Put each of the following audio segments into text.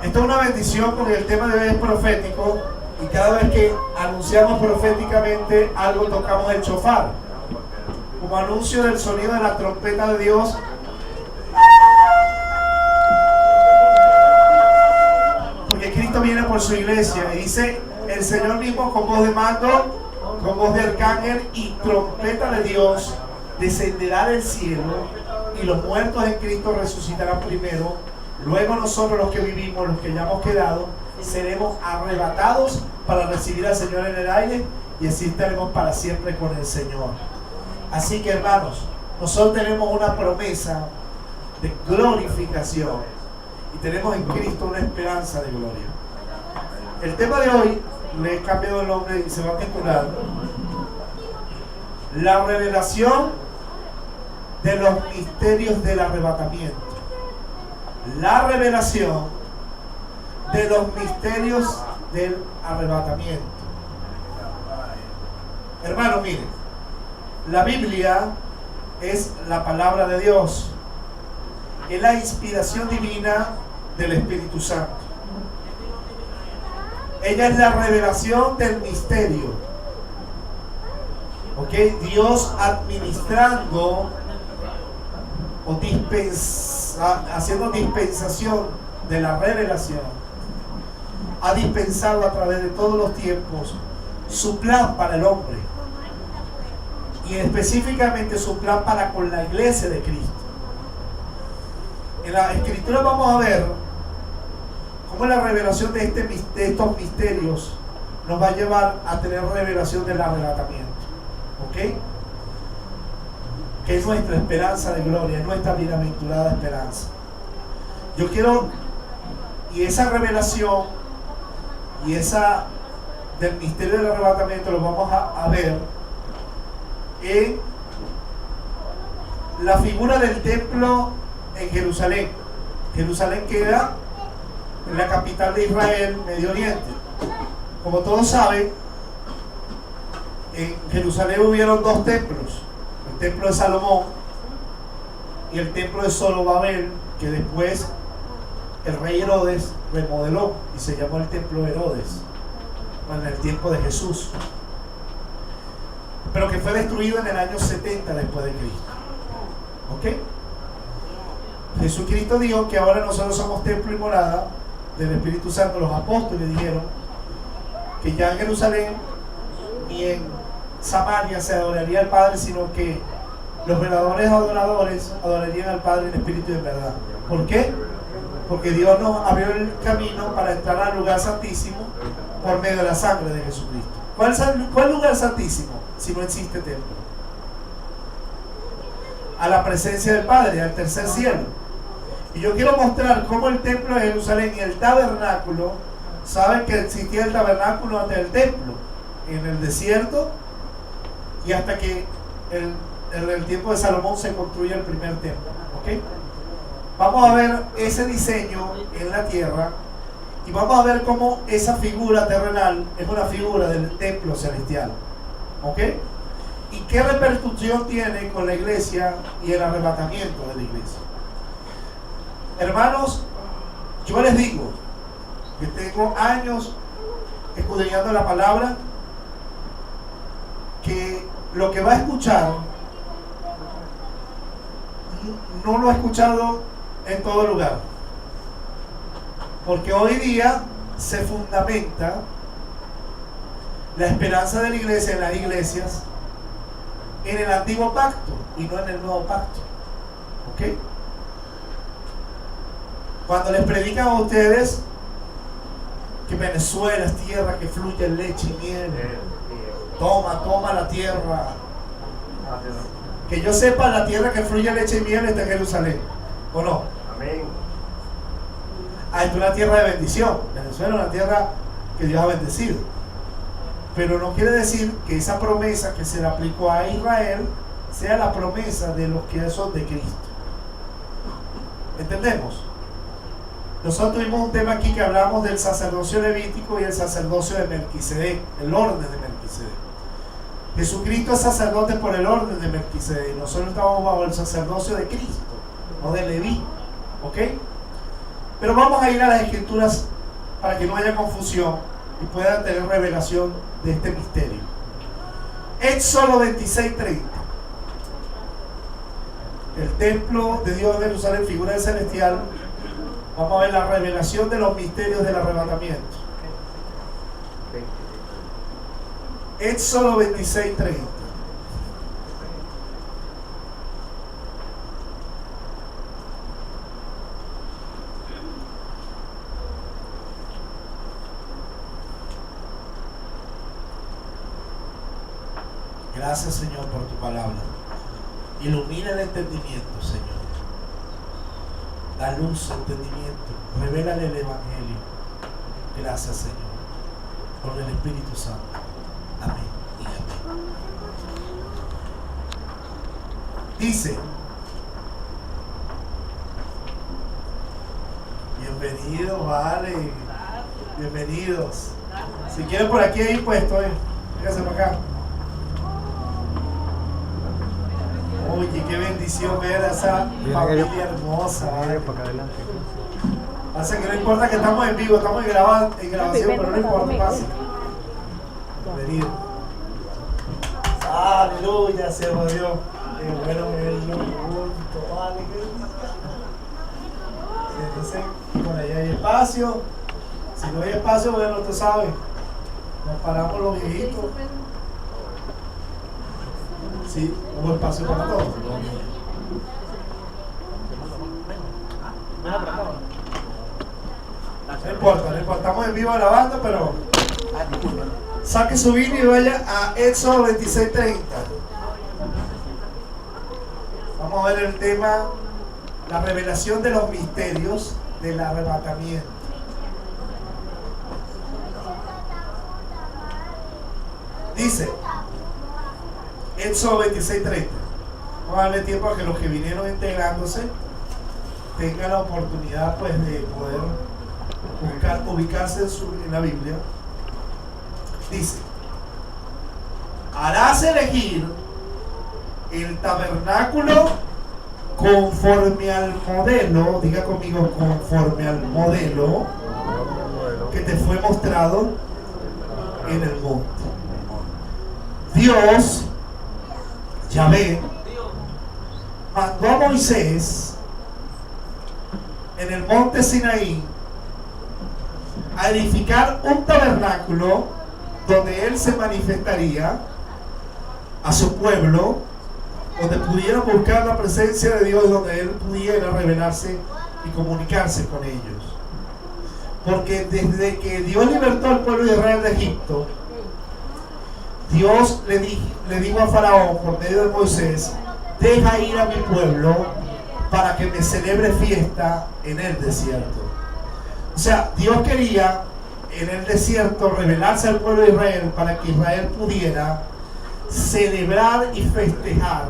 Esto es una bendición porque el tema de hoy es profético y cada vez que anunciamos proféticamente algo tocamos el shofar como anuncio del sonido de la trompeta de Dios. Porque Cristo viene por su iglesia y dice el Señor mismo con voz de mando, con voz de arcángel y trompeta de Dios descenderá del cielo y los muertos en Cristo resucitarán primero. Luego nosotros los que vivimos, los que ya hemos quedado, seremos arrebatados para recibir al Señor en el aire y así estaremos para siempre con el Señor. Así que hermanos, nosotros tenemos una promesa de glorificación y tenemos en Cristo una esperanza de gloria. El tema de hoy le he cambiado el nombre y se va a titular La revelación de los misterios del arrebatamiento. La revelación de los misterios del arrebatamiento. Hermano, miren, la Biblia es la palabra de Dios, es la inspiración divina del Espíritu Santo. Ella es la revelación del misterio. ¿Ok? Dios administrando o haciendo dispensación de la revelación, ha dispensado a través de todos los tiempos su plan para el hombre y específicamente su plan para con la iglesia de Cristo. En la Escritura vamos a ver cómo la revelación de estos misterios nos va a llevar a tener revelación del arrebatamiento. ¿Ok? Que es nuestra esperanza de gloria, es nuestra bienaventurada esperanza. Yo quiero, y esa revelación y esa del misterio del arrebatamiento lo vamos a ver en la figura del templo en Jerusalén. Jerusalén queda en la capital de Israel, Medio Oriente. Como todos saben, en Jerusalén hubieron dos templos: el templo de Salomón y el templo de Zorobabel, que después el rey Herodes remodeló y se llamó el templo de Herodes en el tiempo de Jesús, pero que fue destruido en el año 70 después de Cristo. ¿Ok? Jesucristo dijo que ahora nosotros somos templo y morada del Espíritu Santo. Los apóstoles dijeron que ya en Jerusalén ni en Samaria se adoraría al Padre, sino que los verdaderos adoradores adorarían al Padre en espíritu y en verdad. ¿Por qué? Porque Dios nos abrió el camino para entrar al lugar santísimo por medio de la sangre de Jesucristo. ¿Cuál lugar santísimo si no existe templo? A la presencia del Padre, al tercer cielo. Y yo quiero mostrar cómo el templo de Jerusalén y el tabernáculo, saben que existía el tabernáculo antes del templo, en el desierto, y hasta que en el tiempo de Salomón se construye el primer templo. ¿Ok? Vamos a ver ese diseño en la tierra y vamos a ver cómo esa figura terrenal es una figura del templo celestial. ¿Ok? ¿Y qué repercusión tiene con la iglesia y el arrebatamiento de la iglesia? Hermanos, yo les digo que tengo años escudriñando la palabra, que lo que va a escuchar no lo he escuchado en todo lugar, porque hoy día se fundamenta la esperanza de la iglesia en las iglesias en el antiguo pacto y no en el nuevo pacto. ¿Ok? Cuando les predican a ustedes que Venezuela es tierra que fluye leche y miel, toma la tierra. Que yo sepa, la tierra que fluye leche y miel está en Jerusalén, ¿o no? Amén. Ah, es una tierra de bendición. Venezuela es una tierra que Dios ha bendecido, pero no quiere decir que esa promesa que se le aplicó a Israel sea la promesa de los que son de Cristo. ¿Entendemos? Nosotros tuvimos un tema aquí que hablamos del sacerdocio levítico y el sacerdocio de Melquisedec, el orden de Melquisedec. Jesucristo es sacerdote por el orden de Melquisedec y nosotros estamos bajo el sacerdocio de Cristo, no de Leví. ¿Ok? Pero vamos a ir a las Escrituras para que no haya confusión y puedan tener revelación de este misterio. Éxodo 26:30. El templo de Dios de Jerusalén, figura del celestial. Vamos a ver la revelación de los misterios del arrebatamiento. Éxodo 26:30. Gracias, Señor, por tu palabra. Ilumina el entendimiento, Señor. Da luz, entendimiento. Revélale el Evangelio. Gracias, Señor, por el Espíritu Santo. Amén y amén. Dice: bienvenidos, vale. Bienvenidos. Si quieren, por aquí hay puesto, fíjense para acá. Oye, qué bendición ver a esa familia hermosa. Hace que no importa que estamos en vivo, estamos en grabación, pero no importa, pasa. Bienvenido. Aleluya, siervo de Dios. Qué bueno verlo junto, vale. Entonces, por allá hay espacio. Si no hay espacio, bueno, tú sabes, nos paramos los viejitos. Sí, hubo espacio para todos. No importa, no importa, estamos en vivo grabando, pero saque su Biblia y vaya a Éxodo 26:30. Vamos a ver el tema, la revelación de los misterios del arrebatamiento. Dice Éxodo 26:30. Vamos a darle tiempo a que los que vinieron integrándose tengan la oportunidad, pues, de poder ubicarse en la Biblia. Dice: harás elegir el tabernáculo conforme al modelo, diga conmigo, conforme al modelo que te fue mostrado en el monte. Dios, Yahvé, mandó a Moisés en el monte Sinaí a edificar un tabernáculo donde él se manifestaría a su pueblo, donde pudiera buscar la presencia de Dios, donde él pudiera revelarse y comunicarse con ellos. Porque desde que Dios libertó al pueblo de Israel de Egipto, Dios le dijo a Faraón por medio de Moisés: deja ir a mi pueblo para que me celebre fiesta en el desierto. O sea, Dios quería en el desierto revelarse al pueblo de Israel para que Israel pudiera celebrar y festejar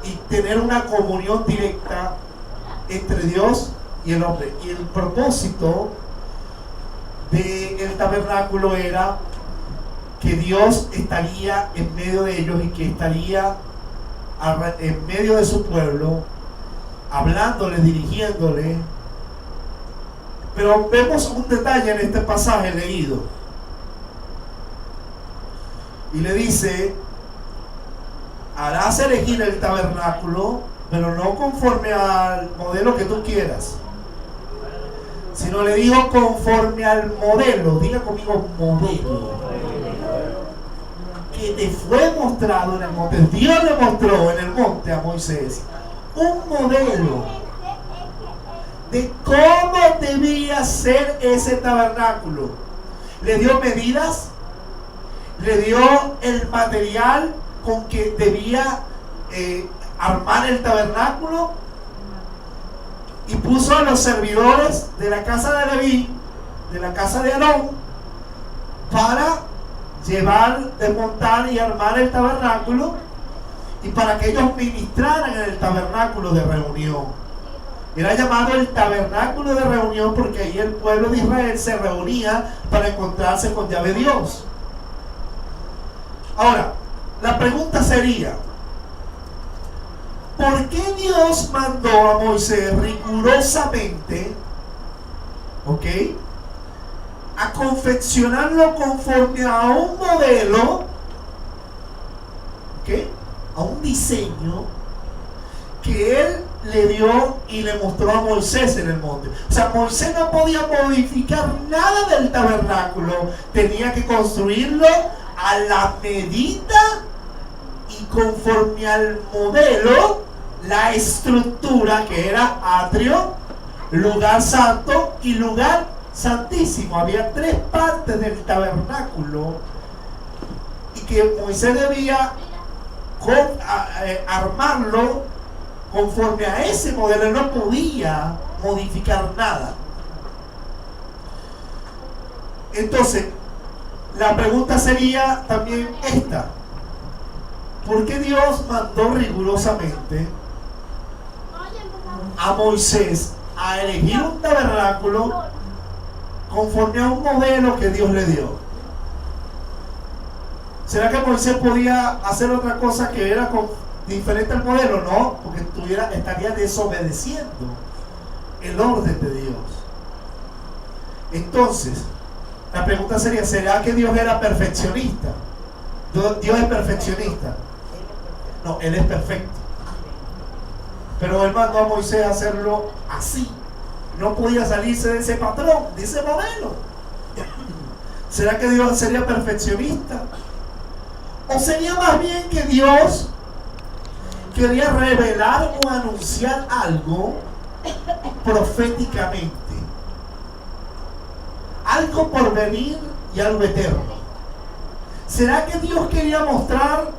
y tener una comunión directa entre Dios y el hombre. Y el propósito del tabernáculo era que Dios estaría en medio de ellos y que estaría en medio de su pueblo, hablándole, dirigiéndole. Pero vemos un detalle en este pasaje leído. Y le dice: harás elegir el tabernáculo, pero no conforme al modelo que tú quieras, sino le dijo conforme al modelo, diga conmigo, modelo, que te fue mostrado en el monte. Dios le mostró en el monte a Moisés un modelo de cómo debía ser ese tabernáculo. Le dio medidas, le dio el material con que debía armar el tabernáculo, y puso a los servidores de la casa de Leví, de la casa de Aarón, para llevar, desmontar y armar el tabernáculo, y para que ellos ministraran en el tabernáculo de reunión. Era llamado el tabernáculo de reunión porque ahí el pueblo de Israel se reunía para encontrarse con Yahvé Dios. Ahora, la pregunta sería: ¿por qué Dios mandó a Moisés rigurosamente ¿ok? A confeccionarlo conforme a un modelo, ¿ok? A un diseño que él le dio y le mostró a Moisés en el monte. O sea, Moisés no podía modificar nada del tabernáculo, tenía que construirlo a la medida y conforme al modelo, la estructura que era atrio, lugar santo y lugar santísimo. Había 3 partes del tabernáculo y que Moisés debía armarlo conforme a ese modelo. Él no podía modificar nada. Entonces, la pregunta sería también esta: ¿por qué Dios mandó rigurosamente a Moisés a elegir un tabernáculo conforme a un modelo que Dios le dio? ¿Será que Moisés podía hacer otra cosa que era diferente al modelo? No, porque estaría desobedeciendo el orden de Dios. Entonces, la pregunta sería: ¿será que Dios era perfeccionista? Dios es perfeccionista. No, Él es perfecto. Pero Él mandó a Moisés a hacerlo así. No podía salirse de ese patrón, de ese modelo. ¿Será que Dios sería perfeccionista? ¿O sería más bien que Dios quería revelar o anunciar algo proféticamente? Algo por venir y algo eterno. ¿Será que Dios quería mostrar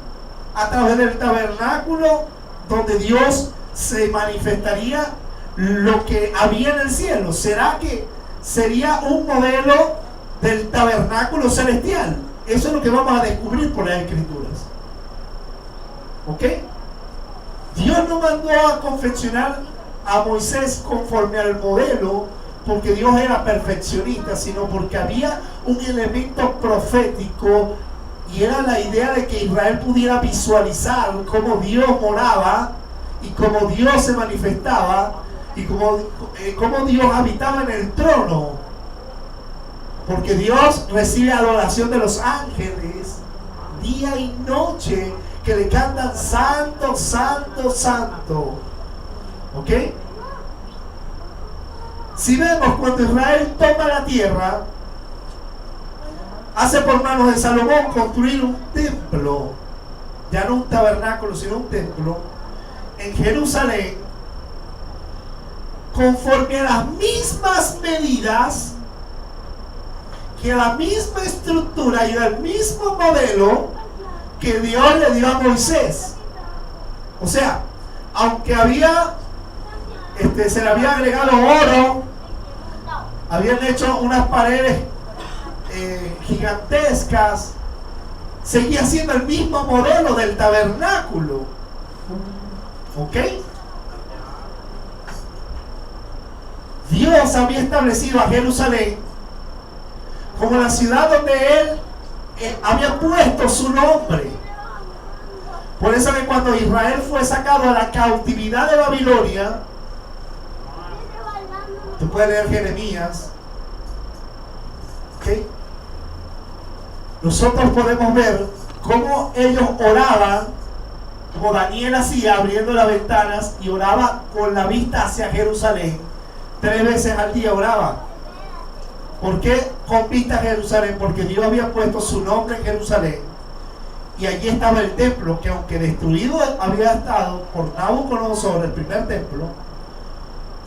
a través del tabernáculo, donde Dios se manifestaría, lo que había en el cielo? ¿Será que sería un modelo del tabernáculo celestial? Eso es lo que vamos a descubrir por las Escrituras. ¿Ok? Dios no mandó a confeccionar a Moisés conforme al modelo porque Dios era perfeccionista, sino porque había un elemento profético, y era la idea de que Israel pudiera visualizar cómo Dios moraba y cómo Dios se manifestaba y cómo Dios habitaba en el trono. Porque Dios recibe adoración de los ángeles día y noche, que le cantan santo, santo, santo. ¿Ok? Si vemos, cuando Israel toma la tierra, hace por manos de Salomón construir un templo, ya no un tabernáculo, sino un templo en Jerusalén, conforme a las mismas medidas, que la misma estructura y el mismo modelo que Dios le dio a Moisés. O sea, aunque se le había agregado oro, habían hecho unas paredes gigantescas, seguía siendo el mismo modelo del tabernáculo. ¿Ok? Dios había establecido a Jerusalén como la ciudad donde Él había puesto su nombre. Por eso que cuando Israel fue sacado a la cautividad de Babilonia, tú puedes leer Jeremías, ¿ok? Nosotros podemos ver cómo ellos oraban, como Daniel hacía, abriendo las ventanas, y oraba con la vista hacia Jerusalén. 3 veces al día oraba. ¿Por qué con vista a Jerusalén? Porque Dios había puesto su nombre en Jerusalén, y allí estaba el templo, que aunque destruido había estado por Nabucodonosor, el primer templo,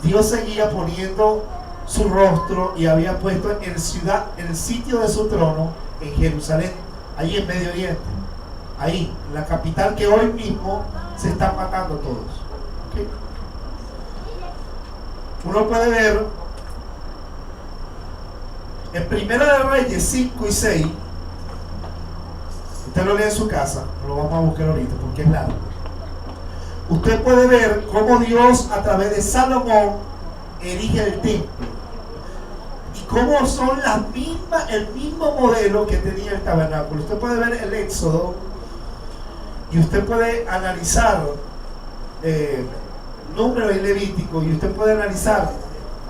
Dios seguía poniendo su rostro y había puesto en el sitio de su trono en Jerusalén, allí en Medio Oriente, ahí, en la capital que hoy mismo se están matando todos. ¿Okay? Uno puede ver en Primera de Reyes 5 y 6, usted lo lee en su casa, lo vamos a buscar ahorita porque es largo. Usted puede ver cómo Dios, a través de Salomón, erige el templo y cómo son el mismo modelo que tenía el tabernáculo. Usted puede ver el Éxodo y usted puede analizar Número y Levítico, y usted puede analizar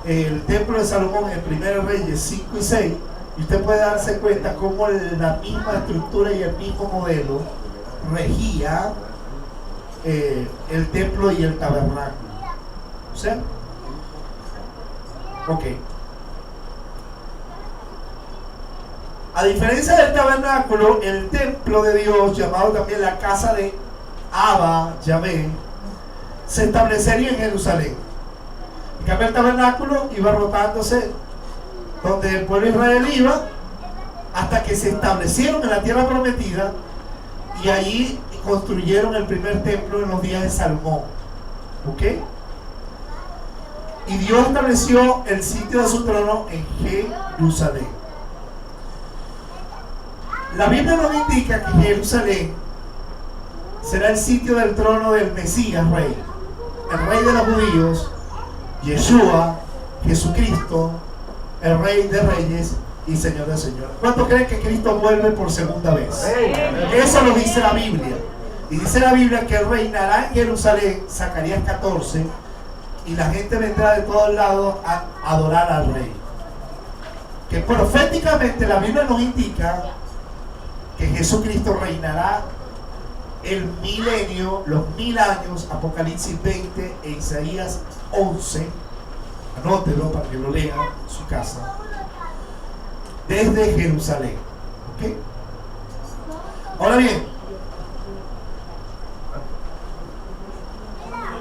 el templo de Salomón en 1 Reyes 5 y 6, y usted puede darse cuenta cómo la misma estructura y el mismo modelo regía el templo y el tabernáculo. ¿O sea? Ok. A diferencia del tabernáculo, el templo de Dios, llamado también la casa de Abba, Yahvé, se establecería en Jerusalén. En cambio, el tabernáculo iba rotándose donde el pueblo de Israel iba hasta que se establecieron en la tierra prometida, y allí construyeron el primer templo en los días de Salomón. ¿Ok? Y Dios estableció el sitio de su trono en Jerusalén. La Biblia nos indica que Jerusalén será el sitio del trono del Mesías Rey, el Rey de los judíos, Yeshua, Jesucristo, el Rey de Reyes y Señor de Señores. ¿Cuántos creen que Cristo vuelve por segunda vez? Eso lo dice la Biblia. Y dice la Biblia que Él reinará en Jerusalén, Zacarías 14, y la gente vendrá de todos lados a adorar al Rey. Que proféticamente la Biblia nos indica que Jesucristo reinará el milenio, los 1000 años, Apocalipsis 20 e Isaías 11, anótelo para que lo lean en su casa, desde Jerusalén. ¿Ok? Ahora bien,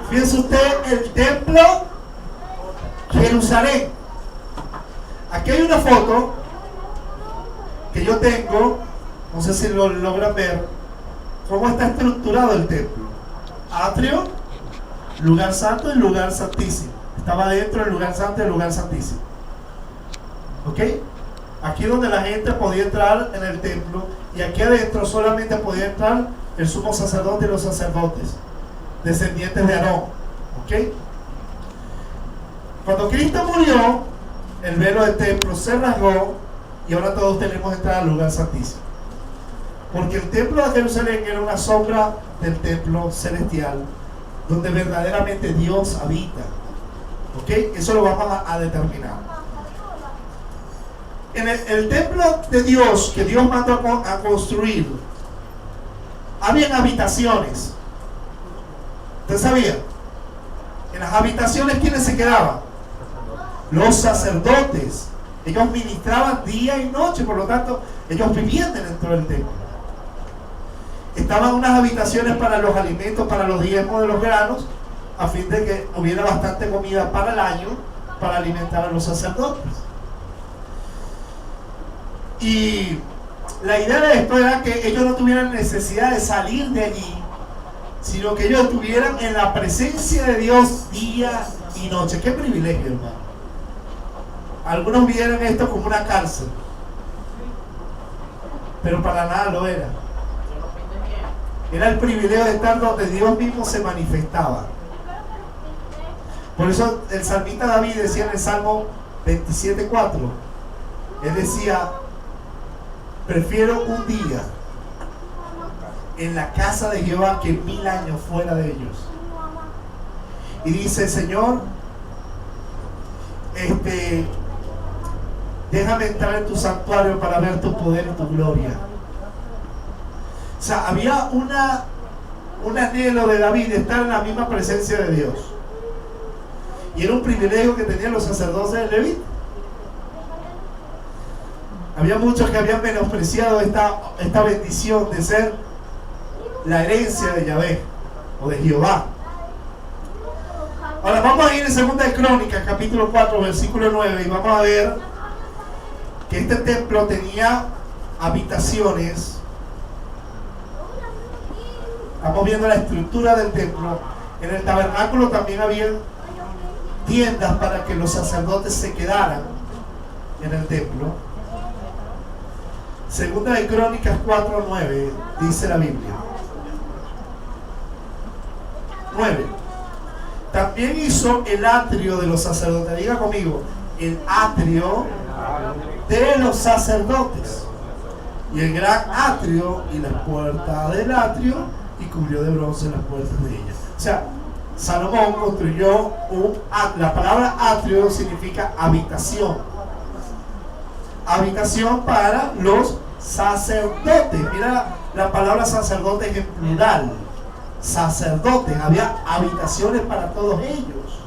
fíjense usted el templo Jerusalén. Aquí hay una foto que yo tengo, no sé si lo logran ver, cómo está estructurado el templo. Atrio, lugar santo y lugar santísimo. Estaba dentro del lugar santo y el lugar santísimo. ¿Ok? Aquí donde la gente podía entrar en el templo, y aquí adentro solamente podía entrar el sumo sacerdote y los sacerdotes, descendientes de Aarón. ¿Ok? Cuando Cristo murió, el velo del templo se rasgó y ahora todos tenemos entrada al lugar santísimo. Porque el templo de Jerusalén era una sombra del templo celestial, donde verdaderamente Dios habita. ¿Ok? Eso lo vamos a determinar. En el templo de Dios que Dios mandó a construir, habían habitaciones. ¿Usted sabía? En las habitaciones, ¿quiénes se quedaban? Los sacerdotes. Ellos ministraban día y noche, por lo tanto, ellos vivían dentro del templo. Estaban unas habitaciones para los alimentos, para los diezmos de los granos, a fin de que hubiera bastante comida para el año, para alimentar a los sacerdotes. Y la idea de esto era que ellos no tuvieran necesidad de salir de allí, sino que ellos estuvieran en la presencia de Dios día y noche. ¡Qué privilegio, hermano! Algunos vieron esto como una cárcel, pero para nada lo era. Era el privilegio de estar donde Dios mismo se manifestaba. Por eso el salmista David decía en el Salmo 27:4, él decía: prefiero un día en la casa de Jehová que 1000 años fuera de ellos. Y dice: Señor, déjame entrar en tu santuario para ver tu poder y tu gloria. O sea, había un anhelo de David de estar en la misma presencia de Dios. Y era un privilegio que tenían los sacerdotes de Leví. Había muchos que habían menospreciado esta bendición de ser la herencia de Yahvé o de Jehová. Ahora vamos a ir en 2 de Crónicas, capítulo 4, versículo 9, y vamos a ver que este templo tenía habitaciones. Estamos viendo la estructura del templo. En el tabernáculo también había tiendas para que los sacerdotes se quedaran en el templo. 2 de Crónicas 4:9 dice la Biblia. 9. También hizo el atrio de los sacerdotes. Diga conmigo: el atrio de los sacerdotes, y el gran atrio y las puertas del atrio, y cubrió de bronce las puertas de ella. O sea, Salomón construyó la palabra atrio significa habitación. Habitación para los sacerdotes. Mira la palabra sacerdotes en plural. Sacerdotes, había habitaciones para todos ellos.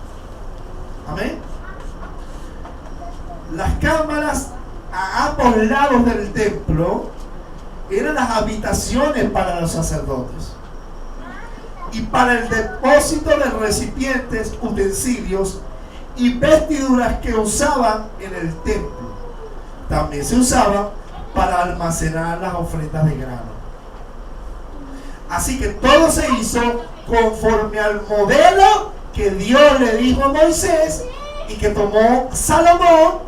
Amén. Las cámaras a ambos lados del templo eran las habitaciones para los sacerdotes y para el depósito de recipientes, utensilios y vestiduras que usaban en el templo. También se usaban para almacenar las ofrendas de grano. Así que todo se hizo conforme al modelo que Dios le dijo a Moisés y que tomó Salomón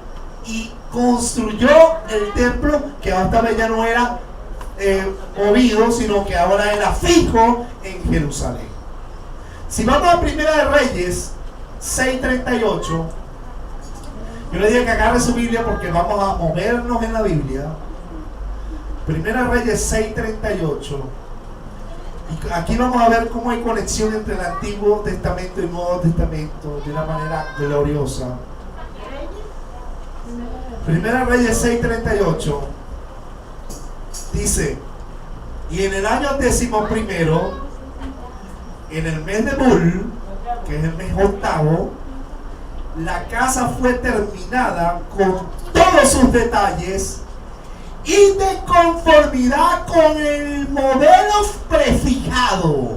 y construyó el templo, que esta vez ya no era movido, sino que ahora era fijo en Jerusalén. Si vamos a Primera de Reyes 6:38, yo le dije que agarre su Biblia porque vamos a movernos en la Biblia. Primera de Reyes 6:38. Y aquí vamos a ver cómo hay conexión entre el Antiguo Testamento y el Nuevo Testamento de una manera gloriosa. Primera Reyes 6:38 dice: y en el año 11º, en el mes de Bul, que es el mes octavo, la casa fue terminada con todos sus detalles y de conformidad con el modelo prefijado.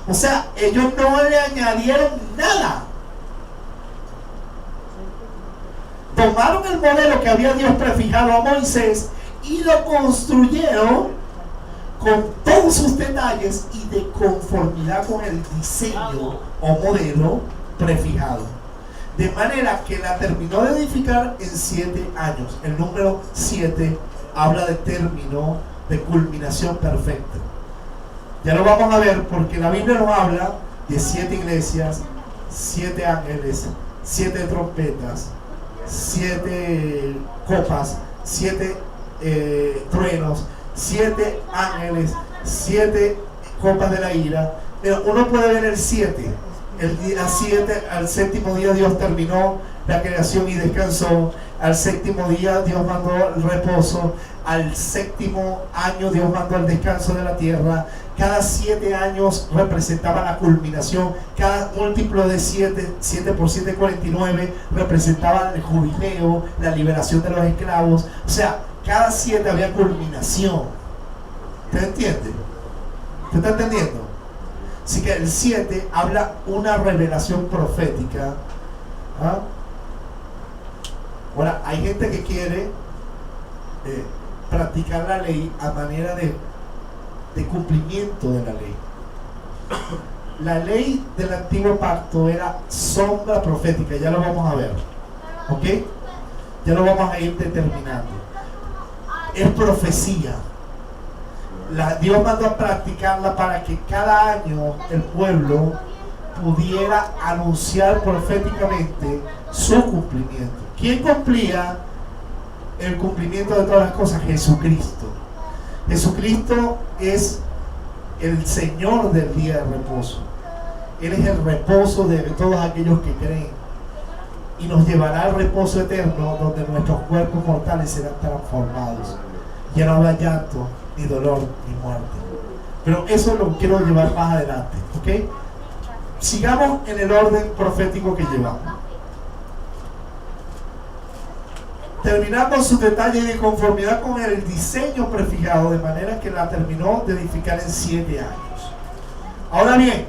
O sea, ellos no le añadieron nada. Tomaron el modelo que había Dios prefijado a Moisés y lo construyeron con todos sus detalles y de conformidad con el diseño o modelo prefijado. De manera que la terminó de edificar en 7 años. El número 7 habla de término, de culminación perfecta. Ya lo vamos a ver porque la Biblia nos habla de 7 iglesias, 7 ángeles, 7 trompetas, 7 copas, 7 truenos, 7 ángeles, 7 copas de la ira. Pero uno puede ver el 7. El día 7, al séptimo día Dios terminó la creación y descansó. Al séptimo día Dios mandó el reposo. Al séptimo año Dios mandó el descanso de la tierra. Cada 7 años representaba la culminación. Cada múltiplo de 7 por 7, 49, representaba el jubileo, la liberación de los esclavos. O sea, cada 7 había culminación. ¿Usted entiende? ¿Usted está entendiendo? Así que el 7 habla una revelación profética. ¿Ah? Ahora, hay gente que quiere practicar la ley a manera de cumplimiento de la ley. La ley del antiguo pacto era sombra profética, ya lo vamos a ver. ¿Ok? Ya lo vamos a ir determinando. Es profecía. Dios mandó a practicarla para que cada año el pueblo pudiera anunciar proféticamente su cumplimiento. ¿Quién cumplía el cumplimiento de todas las cosas? Jesucristo. Jesucristo es el Señor del día de reposo. Él es el reposo de todos aquellos que creen y nos llevará al reposo eterno, donde nuestros cuerpos mortales serán transformados. Ya no habrá llanto, ni dolor, ni muerte. Pero eso lo quiero llevar más adelante, ¿ok? Sigamos en el orden profético que llevamos. Terminando su detalle de conformidad con el diseño prefijado, de manera que la terminó de edificar en 7 años. Ahora bien,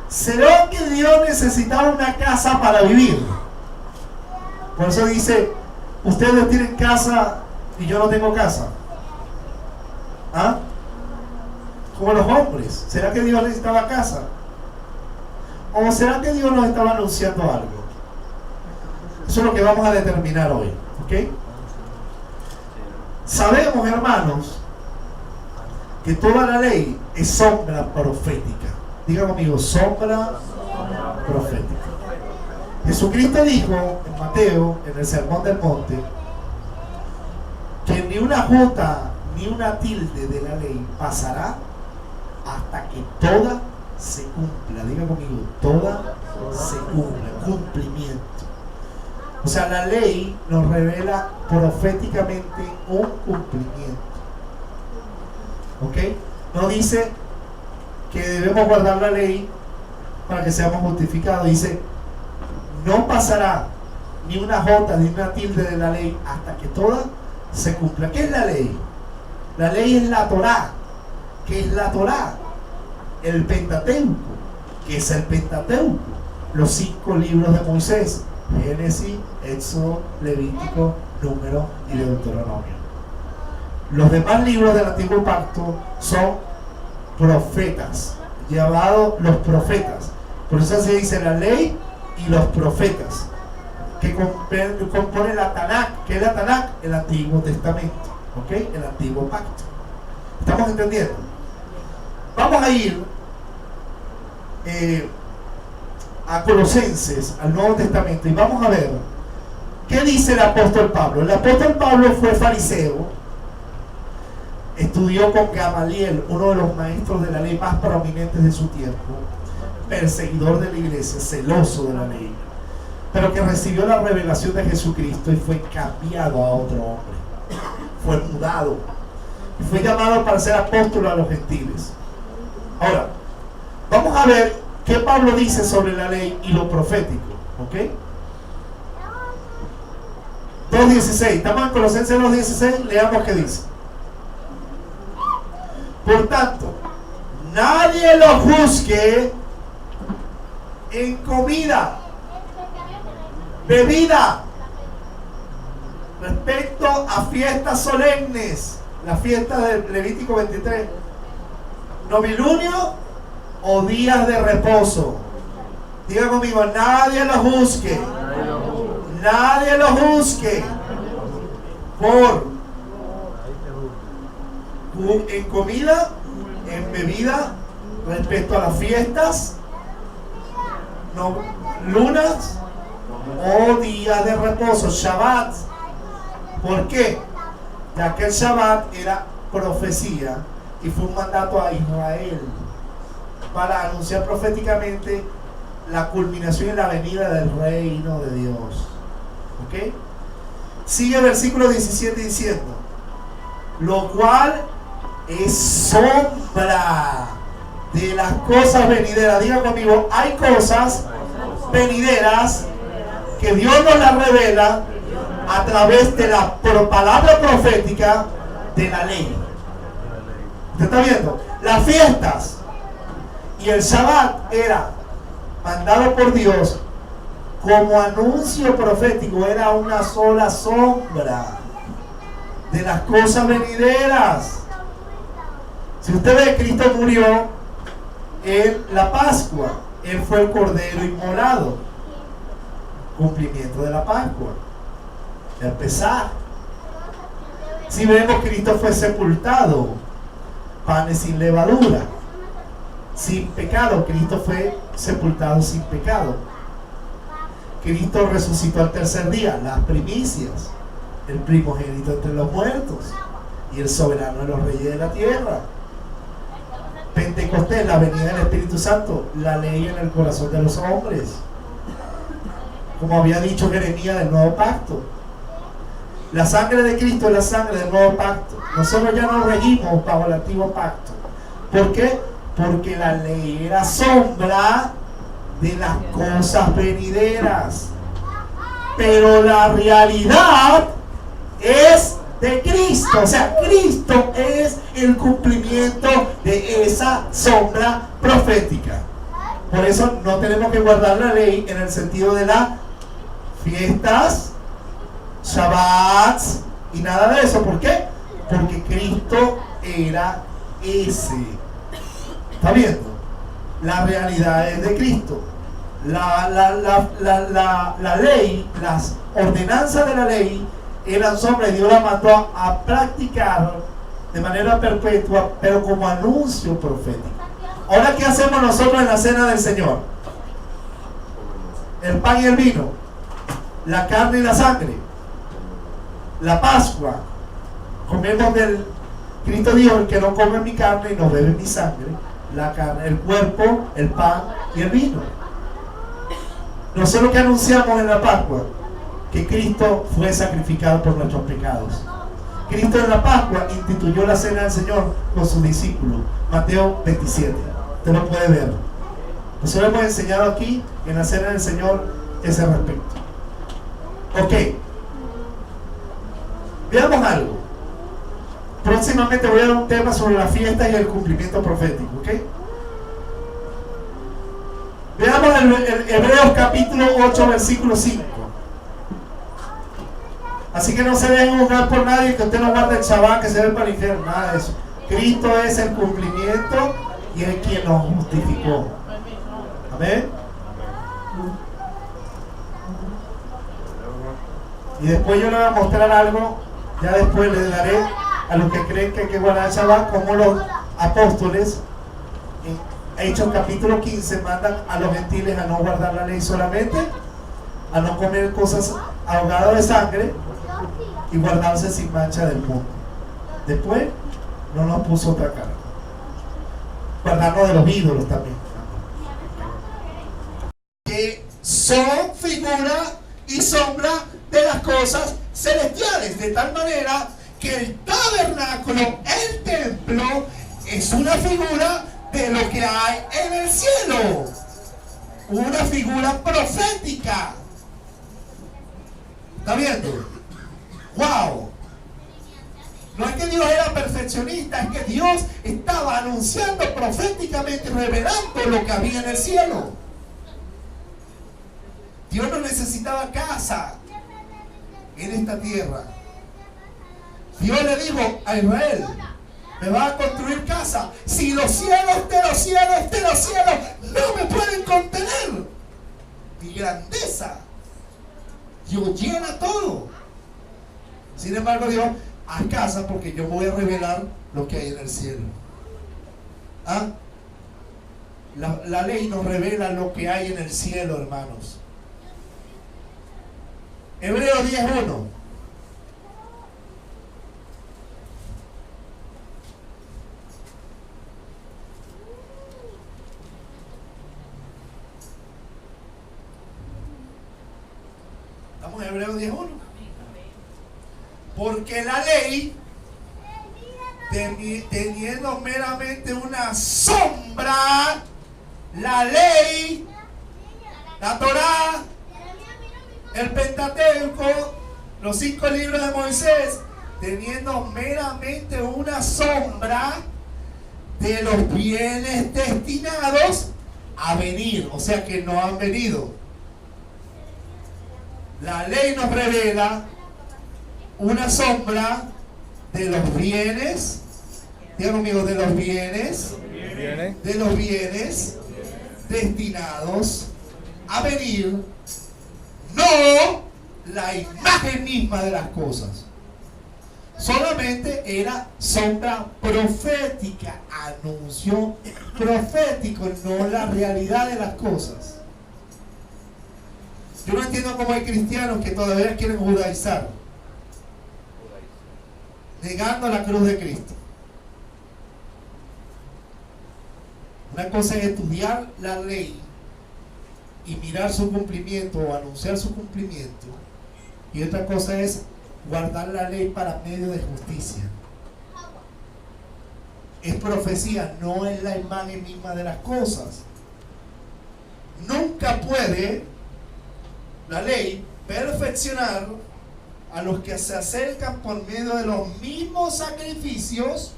¿será que Dios necesitaba una casa para vivir? Por eso dice, ustedes tienen casa y yo no tengo casa. ¿Ah? Como los hombres. ¿Será que Dios necesitaba casa? ¿O será que Dios nos estaba anunciando algo? Eso es lo que vamos a determinar hoy. ¿Ok? Sabemos, hermanos, que toda la ley es sombra profética. Diga conmigo, sombra profética. Jesucristo dijo en Mateo, en el Sermón del Monte, que ni una jota ni una tilde de la ley pasará hasta que toda se cumpla. Diga conmigo, toda se cumpla, cumplimiento. O sea, la ley nos revela proféticamente un cumplimiento. ¿Ok? No dice que debemos guardar la ley para que seamos justificados. Dice, no pasará ni una jota ni una tilde de la ley hasta que toda se cumpla. ¿Qué es la ley? La ley es la Torá. ¿Qué es la Torá? El Pentateuco. ¿Qué es el Pentateuco? Los 5 libros de Moisés: Génesis, Éxodo, Levítico, Número y Deuteronomio. Los demás libros del Antiguo Pacto son profetas, llamados los profetas. Por eso se dice la ley y los profetas, que compone la Tanakh. ¿Qué es la Tanakh? El Antiguo Testamento, ¿ok? El Antiguo Pacto. ¿Estamos entendiendo? Vamos a ir a Colosenses, al Nuevo Testamento, y vamos a ver qué dice el apóstol Pablo. El apóstol Pablo fue fariseo, estudió con Gamaliel, uno de los maestros de la ley más prominentes de su tiempo, perseguidor de la iglesia, celoso de la ley, pero que recibió la revelación de Jesucristo y fue cambiado a otro hombre, fue mudado y fue llamado para ser apóstol a los gentiles. Ahora, vamos a ver qué Pablo dice sobre la ley y lo profético, ¿ok? 2.16, estamos en Colosenses 2.16, leamos qué dice. Por tanto, nadie lo juzgue en comida, bebida, respecto a fiestas solemnes, la fiesta del Levítico 23, novilunio o días de reposo. Diga conmigo, nadie lo juzgue, nadie lo juzgue en comida, en bebida, respecto a las fiestas, no, lunas o días de reposo, Shabbat. ¿Por qué? Ya que el Shabbat era profecía y fue un mandato a Israel para anunciar proféticamente la culminación y la venida del reino de Dios. ¿Ok? Sigue el versículo 17 diciendo, lo cual es sombra de las cosas venideras. Diga conmigo, hay cosas venideras que Dios nos las revela a través de la palabra profética de la ley. ¿Usted está viendo? Las fiestas y el Shabbat era mandado por Dios como anuncio profético, era una sola sombra de las cosas venideras. Si usted ve, Cristo murió en la Pascua, Él fue el Cordero inmolado, cumplimiento de la Pascua, el Pesaj. Si vemos, Cristo fue sepultado, panes sin levadura, sin pecado. Cristo fue sepultado sin pecado. Cristo resucitó al tercer día, las primicias, el primogénito entre los muertos y el soberano de los reyes de la tierra. Pentecostés, la venida del Espíritu Santo, la ley en el corazón de los hombres, como había dicho Jeremías, del nuevo pacto. La sangre de Cristo es la sangre del nuevo pacto. Nosotros ya no regimos bajo el antiguo pacto. ¿Por qué? Porque la ley era sombra de las cosas venideras, pero la realidad es de Cristo. O sea, Cristo es el cumplimiento de esa sombra profética. Por eso no tenemos que guardar la ley en el sentido de las fiestas, Shabbats y nada de eso. ¿Por qué? Porque Cristo era ese. ¿Está viendo? La realidad es de Cristo. La ley, las ordenanzas de la ley eran sombra y Dios la mandó a practicar de manera perpetua, pero como anuncio profético. Ahora, ¿qué hacemos nosotros en la cena del Señor? El pan y el vino, la carne y la sangre, la Pascua. Comemos del... Cristo dijo, el que no come mi carne y no bebe mi sangre, la carne, el cuerpo, el pan y el vino. Nosotros que anunciamos en la Pascua que Cristo fue sacrificado por nuestros pecados. Cristo en la Pascua instituyó la cena del Señor con sus discípulos. Mateo 27. Usted lo puede ver. Nosotros hemos enseñado aquí en la cena del Señor ese respecto. Ok. Veamos algo. Próximamente voy a dar un tema sobre la fiesta y el cumplimiento profético. Ok. Veamos el Hebreos capítulo 8, versículo 5. Así que no se dejen juzgar por nadie, que usted no guarde el Shabbat, que se ve para el infierno, nada de eso. Cristo es el cumplimiento y es quien nos justificó. Amén. Y después yo le voy a mostrar algo, ya después le daré a los que creen que hay que guardar el Shabbat, como los apóstoles en Hechos capítulo 15 mandan a los gentiles a no guardar la ley solamente, a no comer cosas ahogadas de sangre y guardarse sin mancha del mundo. Después no nos puso otra cara. Guardarnos de los ídolos también. Que son figura y sombra de las cosas celestiales, de tal manera que el tabernáculo, el templo, es una figura de lo que hay en el cielo, una figura profética. ¿Está viendo? ¡Wow! No es que Dios era perfeccionista, es que Dios estaba anunciando proféticamente, revelando lo que había en el cielo. Dios no necesitaba casa en esta tierra. Dios le dijo a Israel: me va a construir casa. Si los cielos de los cielos de los cielos no me pueden contener, mi grandeza, Dios llena todo. Sin embargo, Dios, haz casa porque yo voy a revelar lo que hay en el cielo. ¿Ah? La ley nos revela lo que hay en el cielo, hermanos. Hebreos 10:1. Estamos en Hebreos 10:1. Porque la ley, teniendo meramente una sombra, la ley, la Torá, el Pentateuco, los 5 libros de Moisés, teniendo meramente una sombra de los bienes destinados a venir, o sea que no han venido. La ley nos revela una sombra de los bienes, digan conmigo, de los bienes destinados a venir, no la imagen misma de las cosas. Solamente era sombra profética, anuncio profético, no la realidad de las cosas. Yo no entiendo cómo hay cristianos que todavía quieren judaizar, negando la cruz de Cristo. Una cosa es estudiar la ley y mirar su cumplimiento o anunciar su cumplimiento, y otra cosa es guardar la ley para medio de justicia. Es profecía, no es la imagen misma de las cosas. Nunca puede la ley perfeccionar a los que se acercan por medio de los mismos sacrificios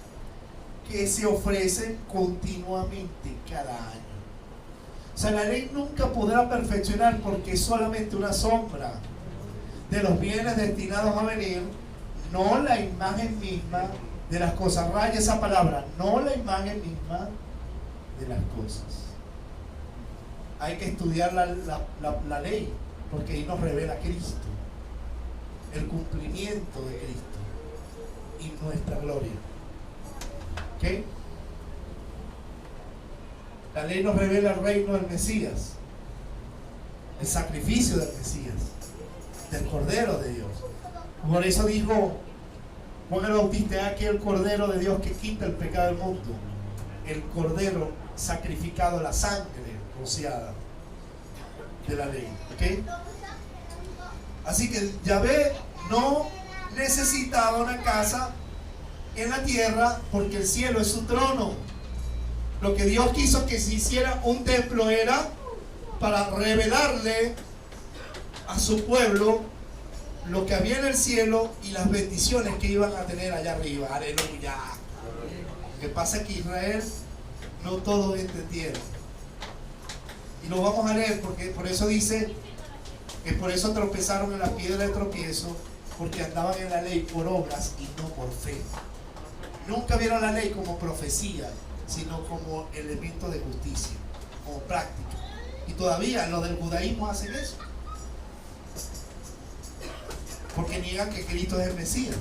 que se ofrecen continuamente cada año. O sea, la ley nunca podrá perfeccionar porque es solamente una sombra de los bienes destinados a venir, no la imagen misma de las cosas. Raya esa palabra, no la imagen misma de las cosas. Hay que estudiar la ley, porque ahí nos revela Cristo, el cumplimiento de Cristo y nuestra gloria. ¿Ok? La ley nos revela el reino del Mesías, el sacrificio del Mesías, del Cordero de Dios. Por eso dijo Juan el Bautista: aquí el Cordero de Dios que quita el pecado del mundo. El Cordero sacrificado la sangre rociada de la ley. ¿Okay? Así que Yahvé no necesitaba una casa en la tierra porque el cielo es su trono. Lo que Dios quiso que se hiciera un templo era para revelarle a su pueblo lo que había en el cielo y las bendiciones que iban a tener allá arriba. Aleluya. Lo que pasa es que Israel no todos entendieron. Y lo vamos a leer porque por eso dice que por eso tropezaron en la piedra de tropiezo, porque andaban en la ley por obras y no por fe. Nunca vieron la ley como profecía, sino como elemento de justicia, como práctica. Y todavía los del judaísmo hacen eso, porque niegan que Cristo es el Mesías.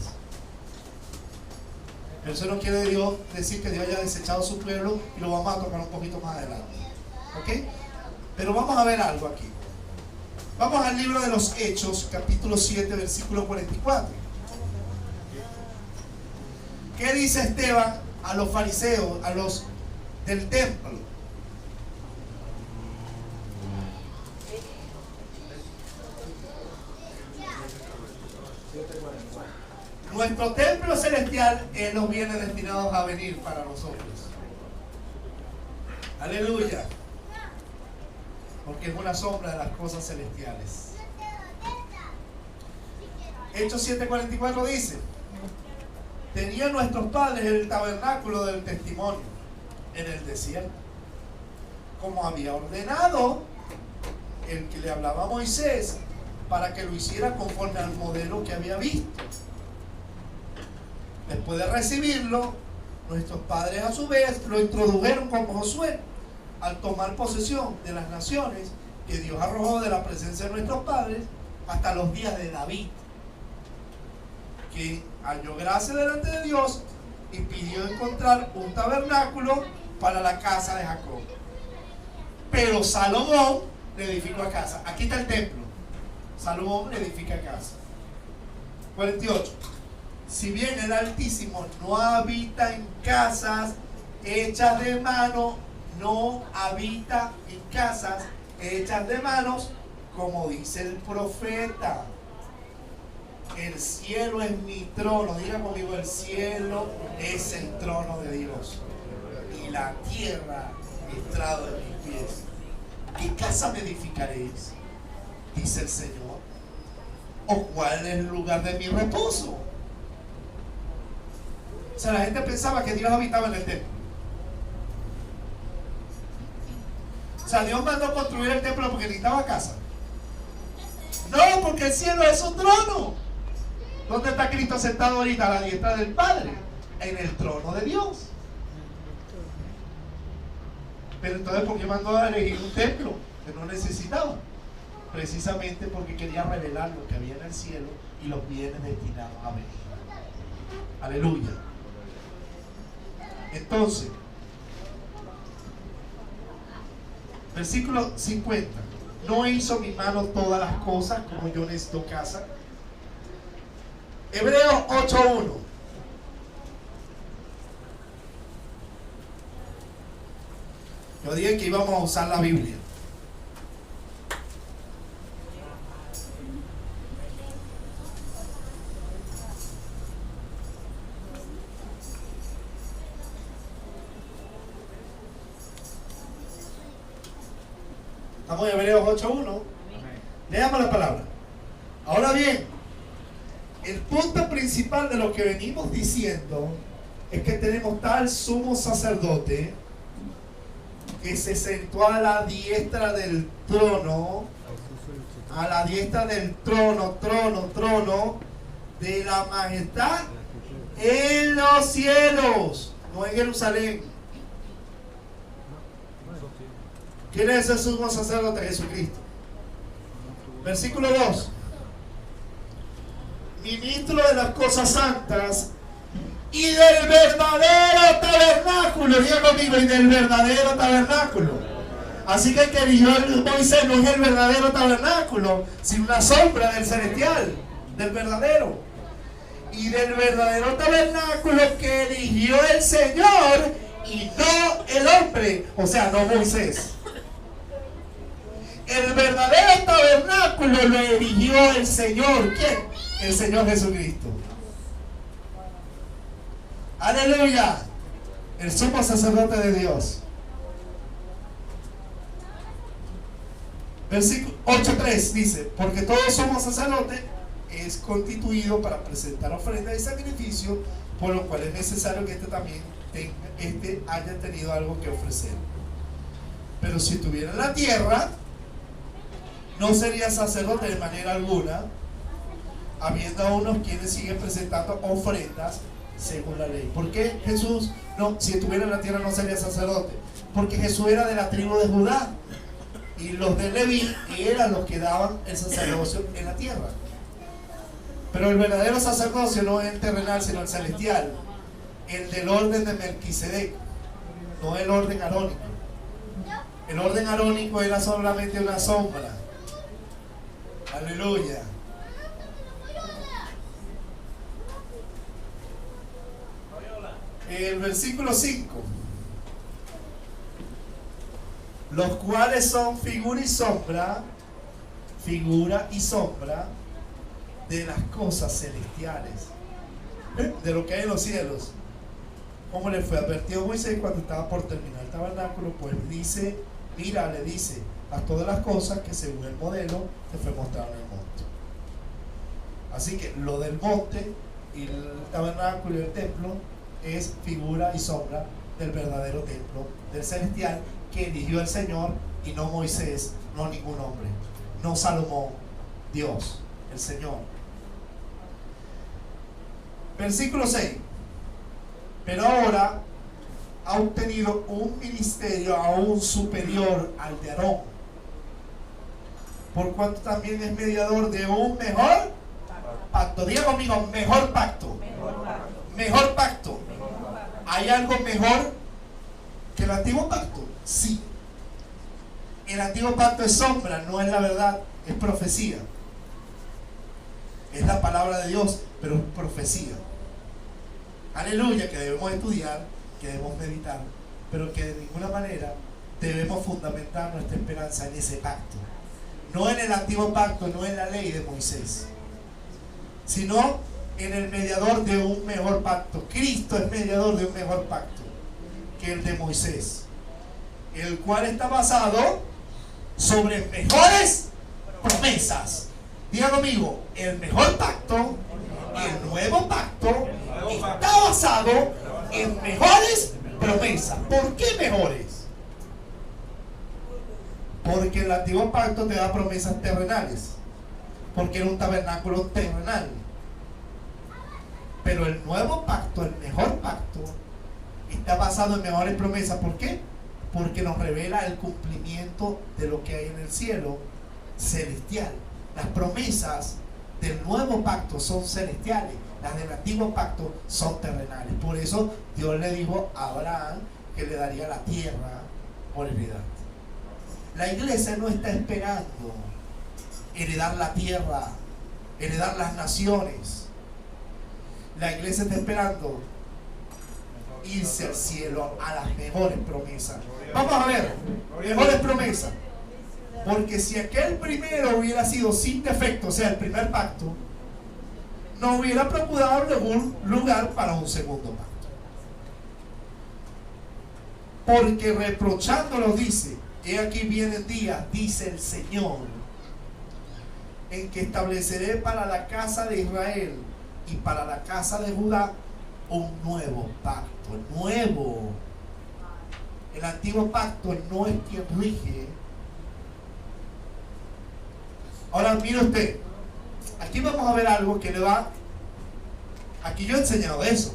Pero eso no quiere decir que Dios haya desechado a su pueblo, y lo vamos a tocar un poquito más adelante. ¿Ok? Pero vamos a ver algo aquí. Vamos al libro de los Hechos, capítulo 7, versículo 44. ¿Qué dice Esteban a los fariseos, a los del templo? Nuestro templo celestial es los bienes destinados a venir para nosotros. Aleluya. Porque es una sombra de las cosas celestiales. Hechos 7:44 dice: tenían nuestros padres el tabernáculo del testimonio en el desierto, como había ordenado el que le hablaba a Moisés, para que lo hiciera conforme al modelo que había visto. Después de recibirlo, nuestros padres a su vez lo introdujeron con Josué al tomar posesión de las naciones que Dios arrojó de la presencia de nuestros padres hasta los días de David, que halló gracia delante de Dios y pidió encontrar un tabernáculo para la casa de Jacob. Pero Salomón le edificó a casa. Aquí está el templo. Salomón le edifica a casa. 48. Si bien el Altísimo no habita en casas hechas de mano, no habita en casas hechas de manos, como dice el profeta. El cielo es mi trono. Diga conmigo: el cielo es el trono de Dios, y la tierra estrado de mis pies. ¿Qué casa me edificaréis?, dice el Señor. ¿O cuál es el lugar de mi reposo? O sea, la gente pensaba que Dios habitaba en el templo. O sea, Dios mandó construir el templo porque necesitaba casa. No, porque el cielo es su trono. ¿Dónde está Cristo sentado ahorita? A la diestra del Padre, en el trono de Dios. Pero entonces, ¿por qué mandó a elegir un templo que no necesitaba? Precisamente porque quería revelar lo que había en el cielo y los bienes destinados a venir. Aleluya. Entonces, versículo 50. ¿No hizo mi mano todas las cosas? Como yo necesito casa. Hebreos 8:1. Yo dije que íbamos a usar la Biblia. Estamos en Hebreos 8:1. Leamos la palabra. Ahora bien, el punto principal de lo que venimos diciendo es que tenemos tal sumo sacerdote que se sentó a la diestra del trono, a la diestra del trono de la majestad en los cielos, no en Jerusalén. ¿Quién es el sumo sacerdote? Jesucristo. Versículo 2. Ministro de las cosas santas y del verdadero tabernáculo. Diga conmigo: y del verdadero tabernáculo. Así que el que eligió Moisés no es el verdadero tabernáculo, sino una sombra del celestial, del verdadero. Y del verdadero tabernáculo que eligió el Señor y no el hombre, o sea, no Moisés. El verdadero tabernáculo lo erigió el Señor. ¿Quién? El Señor Jesucristo. Aleluya. El sumo sacerdote de Dios. Versículo 8:3 dice: porque todo sumo sacerdote es constituido para presentar ofrenda y sacrificio, por lo cual es necesario que también haya tenido algo que ofrecer. Pero si estuviera en la tierra, no sería sacerdote de manera alguna, habiendo a unos quienes siguen presentando ofrendas según la ley. ¿Por qué Jesús no, si estuviera en la tierra, no sería sacerdote? Porque Jesús era de la tribu de Judá, y los de Leví eran los que daban el sacerdocio en la tierra. Pero el verdadero sacerdocio no es el terrenal, sino el celestial, el del orden de Melquisedec, no el orden arónico. El orden arónico era solamente una sombra. Aleluya. El versículo 5: los cuales son figura y sombra de las cosas celestiales, de lo que hay en los cielos. Como le fue advertido Moisés cuando estaba por terminar el tabernáculo, pues dice, mira, le dice, haz todas las cosas que según el modelo te fue mostrado en el monte. Así que lo del monte y el tabernáculo y el templo es figura y sombra del verdadero templo, del celestial, que eligió el Señor, y no Moisés, no ningún hombre, no Salomón, Dios, el Señor. Versículo 6: pero ahora ha obtenido un ministerio aún superior al de Aarón, por cuanto también es mediador de un mejor pacto. Diga conmigo, mejor pacto. Mejor pacto. ¿Hay algo mejor que el antiguo pacto? Sí. El antiguo pacto es sombra, no es la verdad, es profecía. Es la palabra de Dios, pero es profecía. Aleluya, que debemos estudiar, que debemos meditar, pero que de ninguna manera debemos fundamentar nuestra esperanza en ese pacto. No en el antiguo pacto, no en la ley de Moisés, sino en el mediador de un mejor pacto. Cristo es mediador de un mejor pacto que el de Moisés, el cual está basado sobre mejores promesas. Diga conmigo, el mejor pacto, el nuevo pacto, está basado en mejores promesas. ¿Por qué mejores? Porque el antiguo pacto te da promesas terrenales, porque era un tabernáculo terrenal. Pero el nuevo pacto, el mejor pacto, está basado en mejores promesas. ¿Por qué? Porque nos revela el cumplimiento de lo que hay en el cielo celestial. Las promesas del nuevo pacto son celestiales, las del antiguo pacto son terrenales. Por eso Dios le dijo a Abraham que le daría la tierra por heredad. La iglesia no está esperando heredar la tierra, heredar las naciones. La iglesia está esperando irse al cielo, a las mejores promesas. Vamos a ver, mejores promesas. Porque si aquel primero hubiera sido sin defecto, o sea, el primer pacto, no hubiera procurado algún lugar para un segundo pacto. Porque reprochándolo dice: he aquí vienen días, dice el Señor, en que estableceré para la casa de Israel y para la casa de Judá un nuevo pacto. Nuevo. El antiguo pacto no es quien rige. Ahora mire usted, aquí vamos a ver algo que le va. Aquí yo he enseñado eso.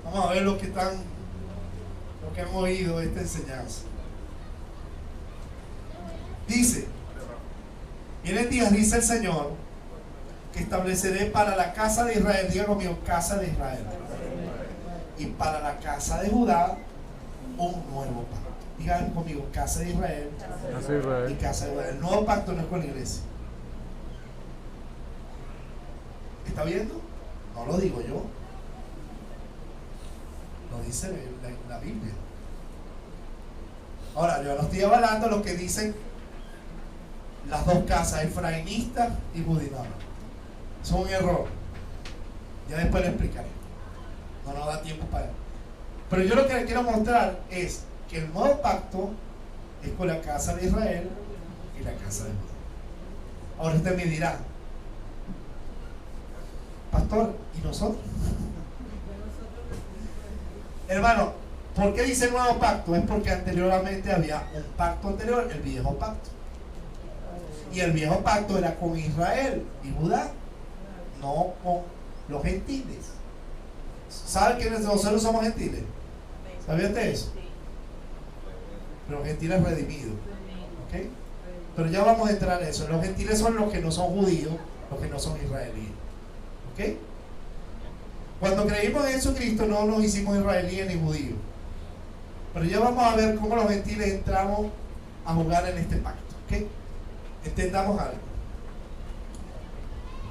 Vamos a ver lo que han oído esta enseñanza. Dice: vienen días, dice el Señor, que estableceré para la casa de Israel, diga conmigo, casa de Israel, y para la casa de Judá un nuevo pacto. Digan conmigo, casa de Israel, y casa de Judá. El nuevo pacto no es con la iglesia. ¿Está viendo? No lo digo yo, lo dice la Biblia. Ahora, yo no estoy avalando lo que dicen las dos casas, efraimista y judía. Es un error. Ya después le explicaré. No nos da tiempo para eso. Pero yo lo que les quiero mostrar es que el nuevo pacto es con la casa de Israel y la casa de Judá. Ahora usted me dirá, pastor, ¿y nosotros? Hermano, ¿por qué dice nuevo pacto? Es porque anteriormente había un pacto anterior, el viejo pacto. Y el viejo pacto era con Israel y Judá, no con los gentiles. ¿Sabe quiénes nosotros somos gentiles? ¿Sabía usted eso? Pero gentiles redimidos. ¿Okay? Pero ya vamos a entrar en eso. Los gentiles son los que no son judíos, los que no son israelíes. ¿Ok? Cuando creímos en Jesucristo no nos hicimos israelíes ni judíos. Pero ya vamos a ver cómo los gentiles entramos a jugar en este pacto. ¿Ok? Entendamos algo.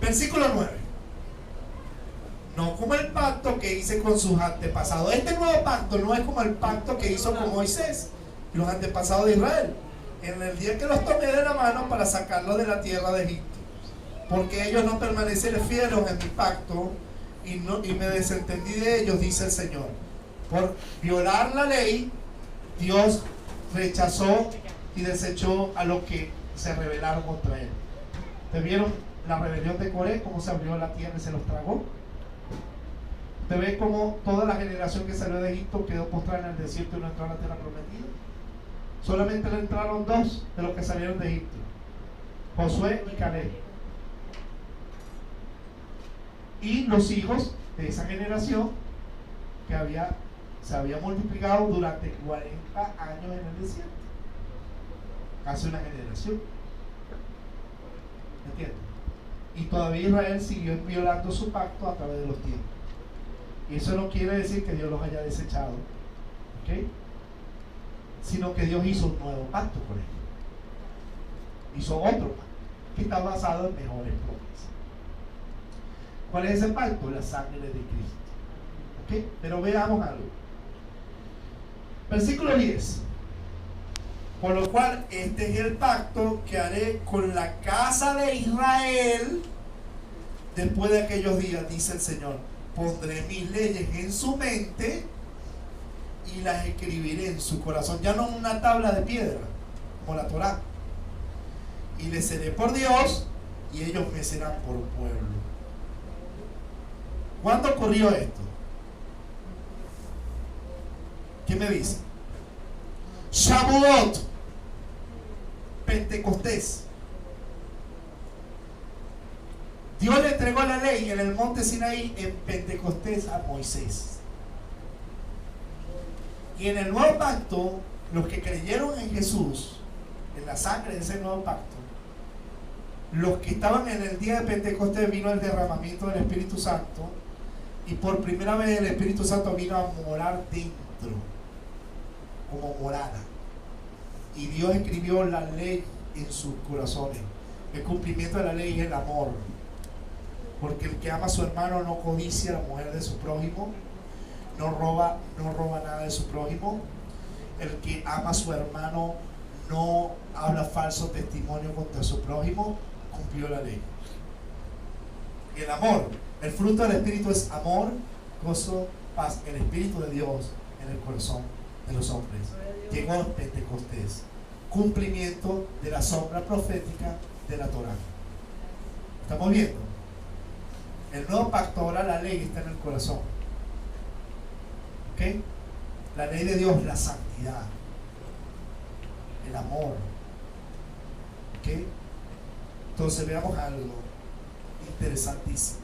Versículo 9. No como el pacto que hice con sus antepasados. Este nuevo pacto no es como el pacto que hizo con Moisés y los antepasados de Israel, en el día que los tomé de la mano para sacarlos de la tierra de Egipto, porque ellos no permanecieron fieles en mi pacto y me desentendí de ellos, dice el Señor. Por violar la ley, Dios rechazó y desechó a los que se rebelaron contra él. ¿Te vieron la rebelión de Coré? Cómo se abrió la tierra y se los tragó. ¿Te ves cómo toda la generación que salió de Egipto quedó postrada en el desierto y no entró a la tierra prometida? Solamente le entraron dos de los que salieron de Egipto, Josué y Caleb. Y los hijos de esa generación que se había multiplicado durante 40 años en el desierto. Casi una generación. ¿Me entiendes? Y todavía Israel siguió violando su pacto a través de los tiempos. Y eso no quiere decir que Dios los haya desechado, ¿ok? Sino que Dios hizo un nuevo pacto con ellos. Hizo otro pacto que está basado en mejores promesas. ¿Cuál es ese pacto? La sangre de Cristo. ¿Ok? Pero veamos algo. Versículo 10. Por lo cual este es el pacto que haré con la casa de Israel después de aquellos días, dice el Señor. Pondré mis leyes en su mente y las escribiré en su corazón. Ya no en una tabla de piedra, como la Torá. Y les seré por Dios y ellos me serán por pueblo. ¿Cuándo ocurrió esto? ¿Qué me dice? Shavuot, Pentecostés. Dios le entregó la ley en el monte Sinaí en Pentecostés a Moisés. Y en el nuevo pacto, los que creyeron en Jesús, en la sangre de ese nuevo pacto, los que estaban en el día de Pentecostés, vino el derramamiento del Espíritu Santo, y por primera vez el Espíritu Santo vino a morar dentro, como morada. Y Dios escribió la ley en sus corazones. El cumplimiento de la ley es el amor. Porque el que ama a su hermano no codicia a la mujer de su prójimo, no roba nada de su prójimo. El que ama a su hermano no habla falso testimonio contra su prójimo, cumplió la ley. El amor, el fruto del Espíritu es amor, gozo, paz. El Espíritu de Dios en el corazón de los hombres llegó en Pentecostés, cumplimiento de la sombra profética de la Torá. ¿Estamos viendo? El nuevo pacto, ahora la ley está en el corazón. ¿Ok? La ley de Dios, la santidad, el amor. ¿Ok? Entonces veamos algo interesantísimo.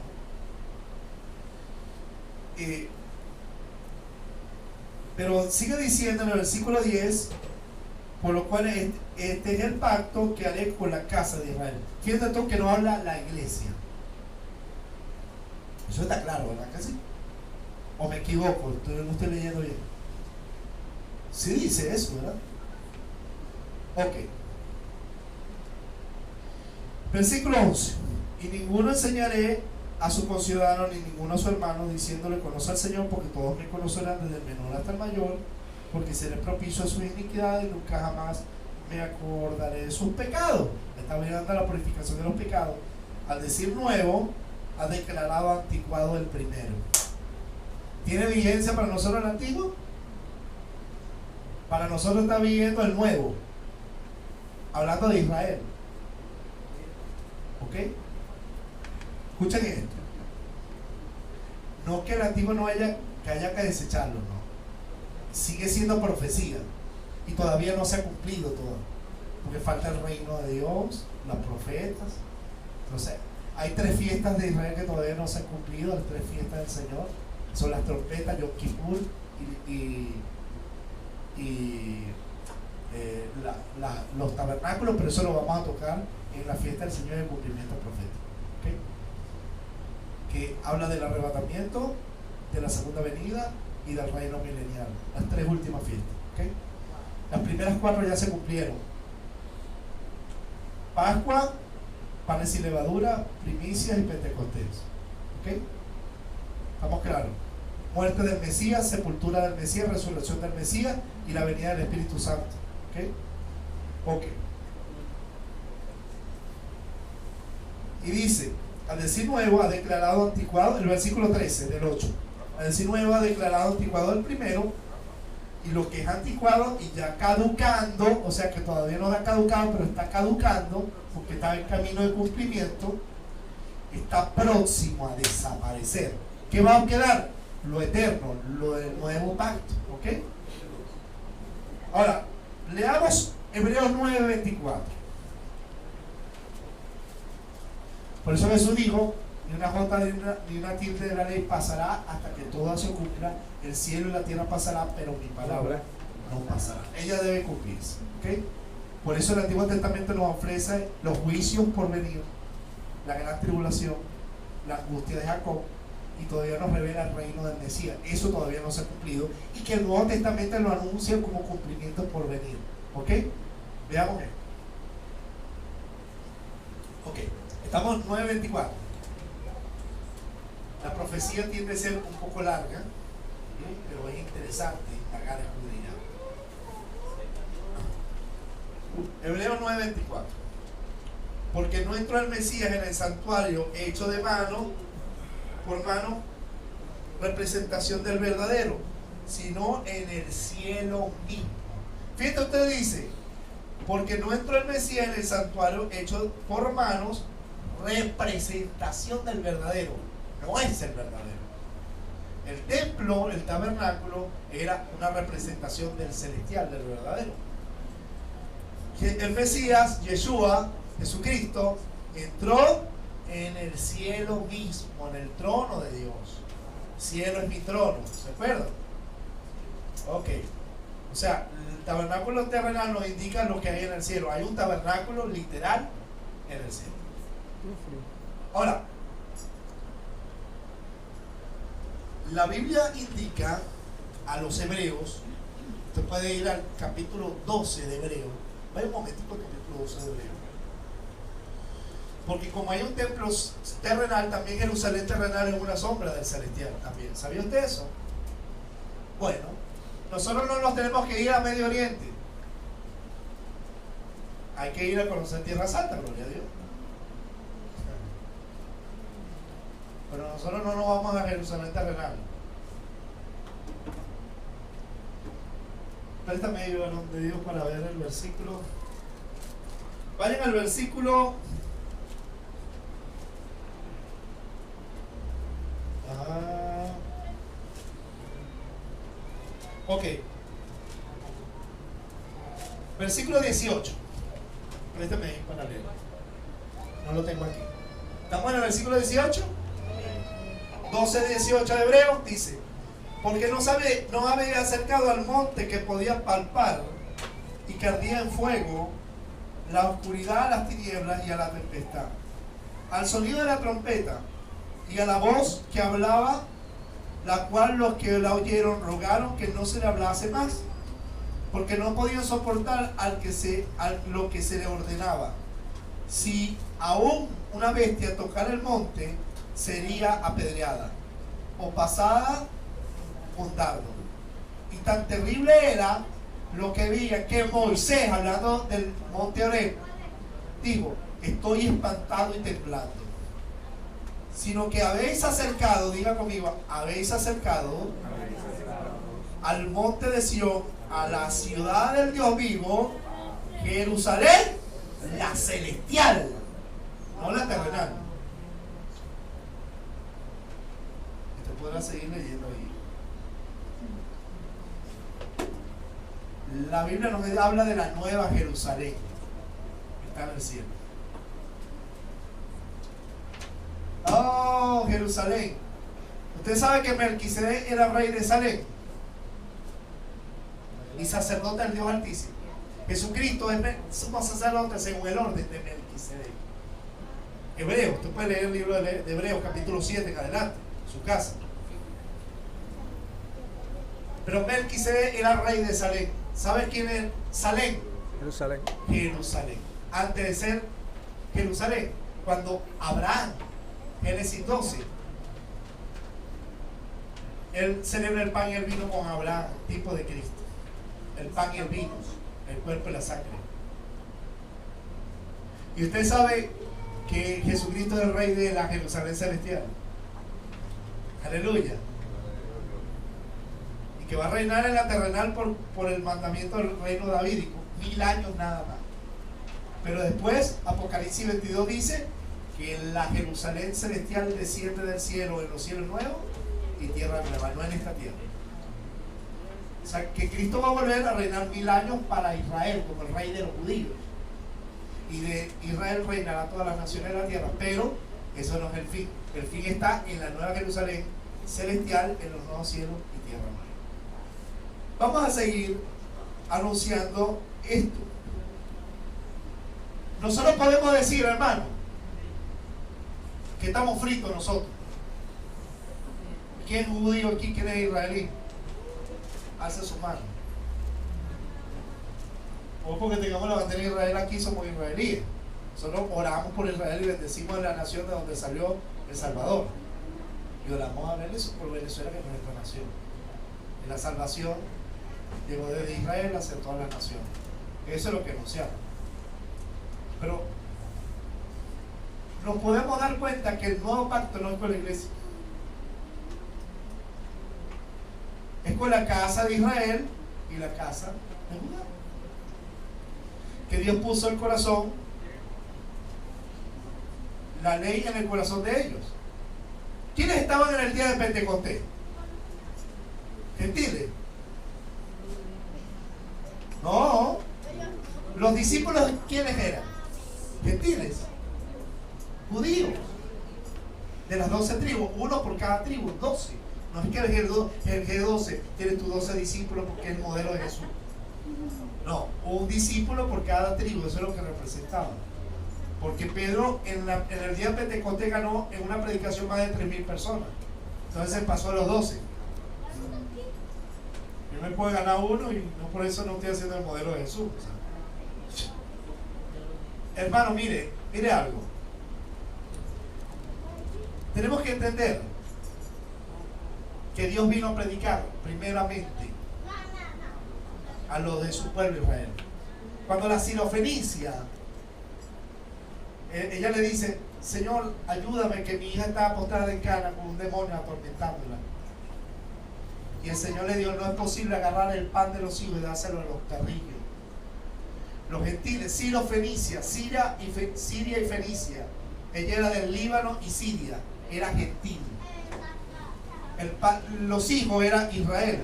Pero sigue diciendo en el versículo 10, por lo cual este es el pacto que haré con la casa de Israel. Fíjate tú que no habla la iglesia. Eso está claro, ¿verdad que sí? ¿O me equivoco? No estoy leyendo bien. Sí dice eso, ¿verdad? Ok. Versículo 11. Y ninguno enseñaré a su conciudadano ni ninguno a su hermano, diciéndole: conoce al Señor, porque todos me conocerán, desde el menor hasta el mayor, porque seré propicio a su iniquidad y nunca jamás me acordaré de sus pecados. Está hablando de la purificación de los pecados. Al decir nuevo, ha declarado anticuado el primero. ¿Tiene vigencia para nosotros el antiguo? Para nosotros está viviendo el nuevo, hablando de Israel. ¿Ok? Escuchen esto. No que el antiguo no haya que desecharlo, no. Sigue siendo profecía y todavía no se ha cumplido todo, porque falta el reino de Dios, los profetas. Entonces, hay 3 fiestas de Israel que todavía no se han cumplido, las 3 fiestas del Señor. Son las trompetas, Yom Kippur los tabernáculos, pero eso lo vamos a tocar en la fiesta del Señor de cumplimiento profético. ¿Okay? Que habla del arrebatamiento, de la segunda venida y del reino milenial. Las 3 últimas fiestas. ¿Okay? Las primeras 4 ya se cumplieron. Pascua, panes y levadura, primicias y Pentecostés. ¿Ok? ¿Estamos claros? Muerte del Mesías, sepultura del Mesías, resurrección del Mesías y la venida del Espíritu Santo. ¿Ok? Ok. Y dice, al decir nuevo ha declarado anticuado, el versículo 13 del 8. Al decir nuevo ha declarado anticuado el primero, y lo que es anticuado y ya caducando, o sea que todavía no ha caducado, pero está caducando, porque está en camino de cumplimiento, está próximo a desaparecer. ¿Qué va a quedar? Lo eterno, lo del nuevo pacto. ¿Ok? Ahora, leamos Hebreos 9:24. Por eso Jesús dijo, ni una jota ni una tilde de la ley pasará hasta que todo se cumpla. El cielo y la tierra pasará, pero mi palabra no pasará. Ella debe cumplirse. ¿Okay? Por eso el Antiguo Testamento nos ofrece los juicios por venir, la gran tribulación, la angustia de Jacob, y todavía nos revela el reino del Mesías. Eso todavía no se ha cumplido, y que el Nuevo Testamento lo anuncia como cumplimiento por venir. ¿Ok? Veamos esto. Ok, estamos en 9:24. La profecía tiende a ser un poco larga, pero es interesante indagar, escudriñar. Hebreos 9:24. Porque no entró el Mesías en el santuario hecho de mano, por mano, representación del verdadero, sino en el cielo mismo. Fíjate, usted dice, porque no entró el Mesías en el santuario hecho por manos, representación del verdadero. No es el verdadero. El templo, el tabernáculo, era una representación del celestial, del verdadero. El Mesías, Yeshua, Jesucristo, entró en el cielo mismo, en el trono de Dios. Cielo es mi trono, ¿se acuerdan? Ok. O sea, el tabernáculo terrenal nos indica lo que hay en el cielo. Hay un tabernáculo literal en el cielo. Ahora, la Biblia indica a los hebreos, usted puede ir al capítulo 12 de Hebreo, vaya un momentito al capítulo 12 de Hebreo, porque como hay un templo terrenal, también Jerusalén terrenal es una sombra del celestial también. ¿Sabía usted eso? Bueno, nosotros no nos tenemos que ir a Medio Oriente, hay que ir a conocer Tierra Santa, gloria a Dios. Pero nosotros no nos vamos a Jerusalén terrenal. Préstame ahí, varón de Dios, para ver el versículo. Vayan al versículo. Ok. Versículo 18. Préstame ahí para leer. No lo tengo aquí. ¿Estamos en el versículo 18? 12:18 de Hebreos dice: porque no había acercado al monte que podía palpar y que ardía en fuego, la oscuridad a las tinieblas y a la tempestad, al sonido de la trompeta y a la voz que hablaba, la cual los que la oyeron rogaron que no se le hablase más, porque no podían soportar lo que se le ordenaba. Si aún una bestia tocara el monte, sería apedreada o pasada con dardo. Y tan terrible era lo que veía que Moisés, hablando del monte Horeb, dijo: estoy espantado y temblando. Sino que habéis acercado, diga conmigo, habéis acercado al monte de Sión, a la ciudad del Dios vivo, Jerusalén, la celestial, no la terrenal. Usted podrá seguir leyendo ahí. La Biblia nos habla de la nueva Jerusalén, que está en el cielo. Oh, Jerusalén. Usted sabe que Melquisedec era rey de Salem y sacerdote del Dios Altísimo. Jesucristo es sumo sacerdote según el orden de Melquisedec. Hebreos, usted puede leer el libro de Hebreos capítulo 7 en adelante, en su casa. Pero Melquisedec era rey de Salem. ¿Sabe quién es Salem? Jerusalén. Jerusalén. Antes de ser Jerusalén, cuando Abraham, Génesis 12, él celebra el pan y el vino con Abraham, tipo de Cristo. El pan y el vino, el cuerpo y la sangre. Y usted sabe que Jesucristo es el rey de la Jerusalén celestial. Aleluya. Y que va a reinar en la terrenal por el mandamiento del reino davídico, 1000 años nada más. Pero después Apocalipsis 22 dice que la Jerusalén celestial desciende del cielo en los cielos nuevos y tierra nueva, no en esta tierra. O sea, que Cristo va a volver a reinar 1000 años para Israel como el rey de los judíos, y de Israel reinará todas las naciones de la tierra. Pero eso no es el fin. El fin está en la nueva Jerusalén celestial, en los nuevos cielos y tierra nueva. Vamos a seguir anunciando esto. Nosotros podemos decir, hermano, que estamos fritos nosotros. ¿Quién es judío aquí? ¿Quién es israelí? Alza su mano. O porque tengamos la bandera de Israel aquí somos israelíes. Nosotros oramos por Israel y bendecimos a la nación de donde salió El Salvador. Y oramos a Venezuela, por Venezuela, que es nuestra nación. Y la salvación llegó desde Israel hacia todas las naciones. Eso es lo que anunciamos. Pero nos podemos dar cuenta que el nuevo pacto no es con la iglesia, es con la casa de Israel y la casa de Judá, que Dios puso el corazón, la ley en el corazón de ellos. ¿Quiénes estaban en el día de Pentecostés? ¿Gentiles? No. Los discípulos, ¿quiénes eran? Gentiles, judíos, de las 12 tribus, uno por cada tribu, 12. No es que el G12 tiene tus 12 discípulos porque es el modelo de Jesús. No, un discípulo por cada tribu, eso es lo que representaba. Porque Pedro en el día de Pentecostés ganó en una predicación más de 3000 personas. Entonces él pasó a los 12. Yo me puedo ganar uno y no por eso no estoy haciendo el modelo de Jesús. Hermano, mire algo. Tenemos que entender que Dios vino a predicar primeramente a los de su pueblo Israel. Cuando la sirofenicia, ella le dice: Señor, ayúdame, que mi hija está postrada en cana con un demonio atormentándola. Y el Señor le dijo: no es posible agarrar el pan de los hijos y dárselo a los perrillos. Los gentiles, Sirofenicia, Siria y Fenicia. Ella era del Líbano y Siria, era gentil. Los hijos eran Israel.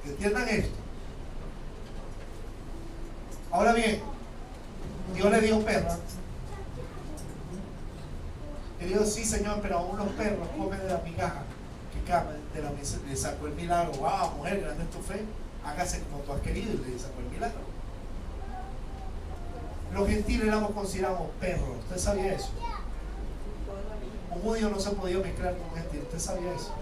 ¿Entiendan esto? Ahora bien, Dios le dio perra. Y Dios: sí, Señor, pero aún los perros comen de la migaja que cabe de la mesa. Le sacó el milagro. Wow, mujer, grande es tu fe. Hágase como tú has querido. Y le sacó el milagro. Los gentiles éramos considerados perros. ¿Usted sabía eso? Un judío no se podía mezclar con un gentil. ¿Usted sabía eso?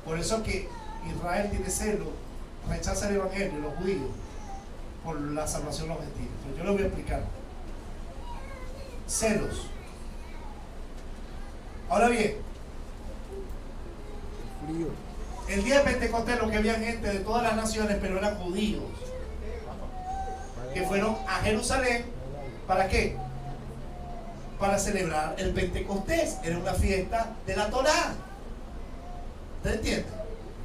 Por eso que Israel tiene celo, rechaza el evangelio, los judíos, por la salvación de los gentiles. Pero yo lo voy a explicar. Celos. Ahora bien, Frío. El día de Pentecostés lo que había gente de todas las naciones, pero eran judíos, que fueron a Jerusalén. ¿Para qué? Para celebrar el Pentecostés. Era una fiesta de la Torá. ¿Usted entiende?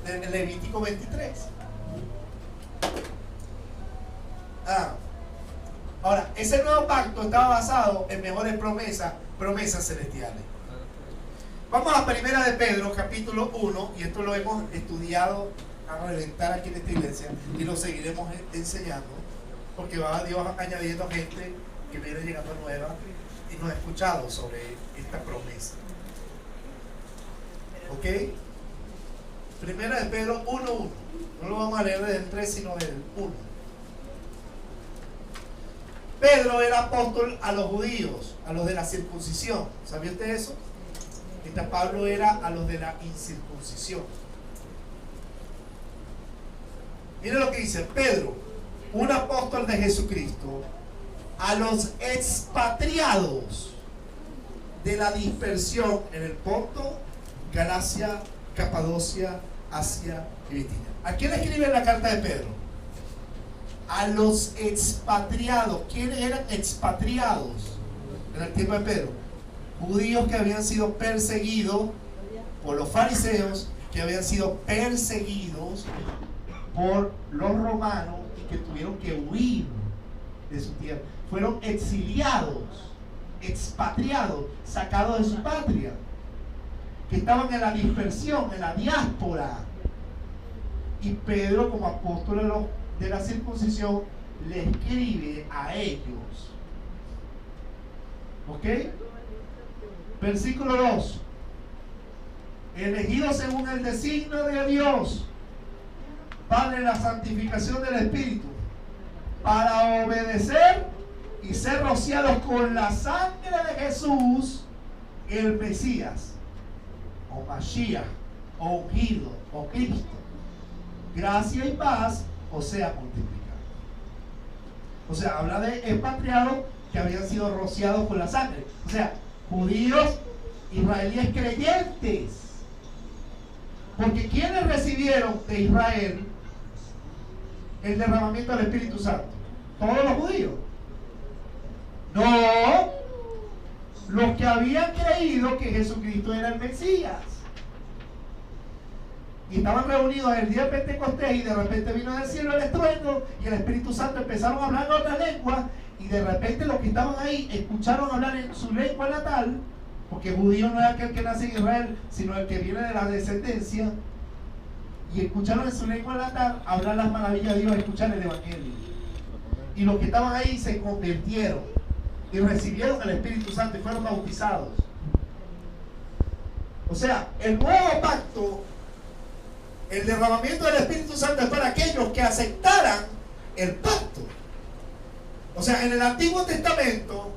Del Levítico 23. Ahora, ese nuevo pacto estaba basado en mejores promesas celestiales. Vamos a Primera de Pedro, capítulo 1, y esto lo hemos estudiado a reventar aquí en esta iglesia, y lo seguiremos enseñando, porque va Dios añadiendo gente que viene llegando nueva y no ha escuchado sobre esta promesa. ¿Ok? Primera de Pedro 1:1. No lo vamos a leer desde el 3, sino del 1. Pedro era apóstol a los judíos, a los de la circuncisión. ¿Sabía usted eso? Mientras Pablo era a los de la incircuncisión. Mire lo que dice Pedro, un apóstol de Jesucristo, a los expatriados de la dispersión en el Ponto, Galacia, Capadocia, Asia y Bitinia. ¿A quién escribe la carta de Pedro? A los expatriados. ¿Quiénes eran expatriados en el tiempo de Pedro? Judíos que habían sido perseguidos por los fariseos, que habían sido perseguidos por los romanos y que tuvieron que huir de su tierra. Fueron exiliados, expatriados, sacados de su patria, que estaban en la dispersión, en la diáspora. Y Pedro, como apóstol de la circuncisión, le escribe a ellos. ¿Ok? Versículo 2. Elegidos según el designio de Dios para la santificación del Espíritu, para obedecer y ser rociados con la sangre de Jesús, el Mesías, o Mashiach, o ungido, o Cristo. Gracia y paz o sea multiplicada. O sea, habla de expatriados que habían sido rociados con la sangre. O sea, judíos, israelíes creyentes. Porque ¿quiénes recibieron de Israel el derramamiento del Espíritu Santo? ¿Todos los judíos? No, los que habían creído que Jesucristo era el Mesías. Y estaban reunidos el día de Pentecostés, y de repente vino del cielo el estruendo y el Espíritu Santo empezaron a hablar en otra lengua, y de repente los que estaban ahí escucharon hablar en su lengua natal, porque judío no es aquel que nace en Israel, sino el que viene de la descendencia, y escucharon en su lengua natal hablar las maravillas de Dios, escuchar el Evangelio. Y los que estaban ahí se convirtieron y recibieron el Espíritu Santo y fueron bautizados. O sea, el nuevo pacto, el derramamiento del Espíritu Santo es para aquellos que aceptaran el pacto. O sea, en el Antiguo Testamento